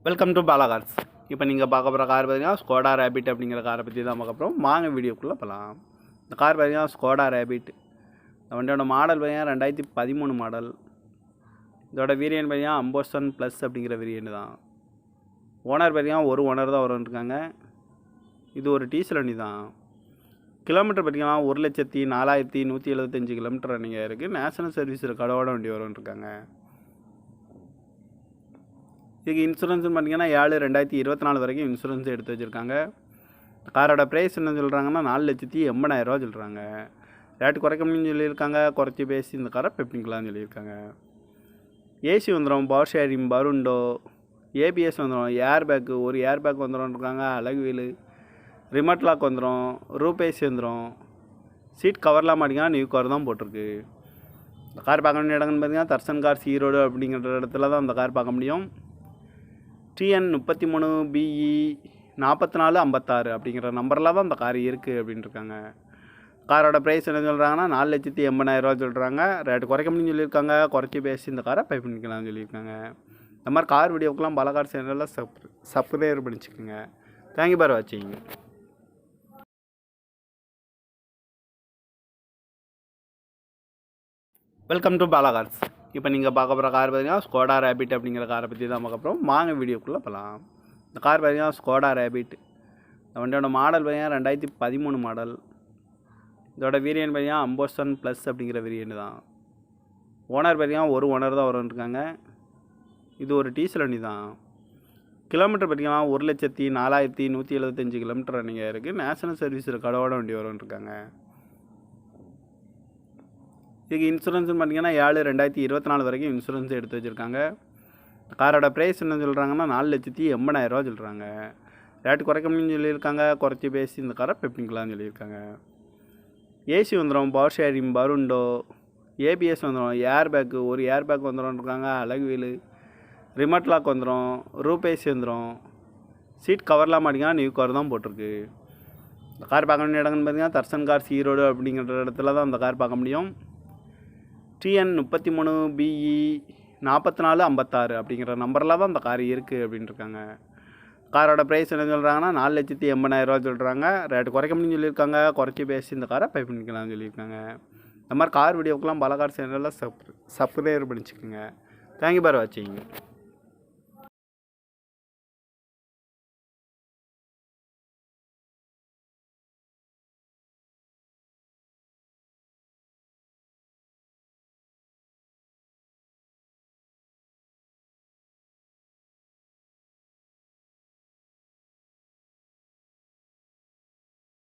Welcome to Bala cars. இப்போ நீங்கள் பார்க்க போகிற கார் பார்த்தீங்கன்னா ஸ்கோடா ரேபிட் அப்படிங்கிற காரை பற்றி தான் பார்க்க போகிறோம். வாங்க வீடியோக்குள்ளே போகலாம். இந்த கார் பார்த்தீங்கன்னா ஸ்கோடா ரேபிட். இந்த வண்டியோட மாடல் பார்த்தீங்கன்னா 2013 மாடல். இதோட வேரியன்ட் பார்த்தீங்கன்னா அம்போசன் ப்ளஸ் அப்படிங்கிற வேரியன்ட் தான். ஓனர் பார்த்தீங்கன்னா ஒரு ஓனர் தான் வரும்ன்ருக்காங்க. இது ஒரு டீசல் வண்டி தான். கிலோமீட்டர் பார்த்தீங்கன்னா 1,04,175 கிலோமீட்டர் ரன்னிங் இருக்குது. நேஷனல் சர்வீஸ் ரெக்கார்டோட வண்டி வரும்ன்ருக்காங்க. இதுக்கு இன்சூரன்ஸ்னு பார்த்தீங்கன்னா 7/2024 வரைக்கும் இன்சூரன்ஸ் எடுத்து வச்சுருக்காங்க. காரோட ப்ரைஸ் என்ன சொல்கிறாங்கன்னா 4,80,000 சொல்கிறாங்க. ரேட்டு குறைக்க முடியும்னு சொல்லியிருக்காங்க. குறைச்சி பேசி இந்த காரை பெப்பிங்கலாம்னு சொல்லியிருக்காங்க. ஏசி வந்துடும், பவர் ஷேரிங், பருண்டோ, ஏபிஎஸ் வந்துடும், ஏர் பேக்கு ஒரு ஏர் பேக் வந்துடும்ன்ருக்காங்க. அழகு வீலு, ரிமோட் லாக் வந்துடும், ரூப் ஏசி வந்துடும். சீட் கவர்லாம் மாட்டிங்கன்னா நியூ கவர் தான் போட்டிருக்கு. இந்த கார் பார்க்க வேண்டிய இடங்கன்னு பார்த்தீங்கன்னா தர்சன் கார்ஸ் ஈரோடு அப்படிங்கிற இடத்துல தான் இந்த கார் பார்க்க முடியும். TN 33 BE 4456 அப்படிங்கிற நம்பரில் தான் இந்த கார் இருக்குது அப்படின்ட்டுருக்காங்க. காரோட ப்ரைஸ் என்ன சொல்கிறாங்கன்னா 4,80,000 சொல்கிறாங்க. ரேட்டு குறைக்க முடியும்னு சொல்லியிருக்காங்க. குறைச்சி பேசி இந்த காரை பை பண்ணிக்கலாம்னு சொல்லியிருக்காங்க. இந்த மாதிரி கார் வீடியோக்கெலாம் பல கார் சேனலில் சப்ஸ்கிரைப் பண்ணிச்சுக்கோங்க. தேங்க்யூ ஃபார் வாட்சிங். Welcome to Bala cars. இப்போ நீங்கள் பார்க்க போகிற கார் பார்த்தீங்கன்னா ஸ்கோடா ரேபிட் அப்படிங்கிற காரை பற்றி தான் பார்க்க போகிறோம். வாங்க வீடியோக்குள்ளே போகலாம். இந்த கார் பார்த்தீங்கன்னா ஸ்கோடா ரேபிட். இந்த வண்டியோட மாடல் பார்த்தீங்கன்னா 2013 மாடல். இதோட வேரியன்ட் பார்த்தீங்கன்னா அம்போசன் ப்ளஸ் அப்படிங்கிற வேரியன்ட் தான். ஓனர் பார்த்தீங்கன்னா ஒரு ஓனர் தான் வரும்ன்ருக்காங்க. இது ஒரு டீசல் வண்டி தான். கிலோமீட்டர் பார்த்தீங்கன்னா 1,04,175 கிலோமீட்டர் ரன்னிங் இருக்குது. நேஷனல் சர்வீஸ் ரெக்கார்டோட வண்டி வரும்ன்ருக்காங்க. இதுக்கு இன்சூரன்ஸ்னு பார்த்தீங்கன்னா 7/2024 வரைக்கும் இன்சூரன்ஸ் எடுத்து வச்சுருக்காங்க. காரோட ப்ரைஸ் என்ன சொல்கிறாங்கன்னா 4,80,000 சொல்கிறாங்க. ரேட்டு குறைக்க முடியும்னு சொல்லியிருக்காங்க. குறைச்சி பேசி இந்த காரை பெப்பிங்கலாம்னு சொல்லியிருக்காங்க. ஏசி வந்துடும், பவர் ஷேரிங், பருண்டோ, ஏபிஎஸ் வந்துடும், ஏர் பேக்கு ஒரு ஏர் பேக் வந்துடும்ன்ருக்காங்க. அழகு வீலு, ரிமோட் லாக் வந்துடும், ரூப் ஏசி வந்துடும். சீட் கவர்லாம் மாட்டிங்கன்னா நியூ கவர் தான் போட்டிருக்கு. இந்த கார் பார்க்க வேண்டிய இடங்கன்னு பார்த்தீங்கன்னா தர்சன் கார்ஸ் ஈரோடு அப்படிங்கிற இடத்துல தான் இந்த கார் பார்க்க முடியும். TN 33 BE 4456 அப்படிங்கிற நம்பரில் தான் இந்த கார் இருக்குது அப்படின்ட்டுருக்காங்க. காரோட ப்ரைஸ் என்ன சொல்கிறாங்கன்னா 4,80,000 சொல்கிறாங்க. ரேட்டு குறைக்க முடியும்னு சொல்லியிருக்காங்க. குறைச்சி பேசி இந்த காரை பை பண்ணிக்கலாம்னு சொல்லியிருக்காங்க. இந்த மாதிரி கார் வீடியோக்கெலாம் பல கார் சேனலில் சப்ஸ்கிரைப் பண்ணிச்சுக்கோங்க. தேங்க்யூ ஃபார் வாட்சிங்.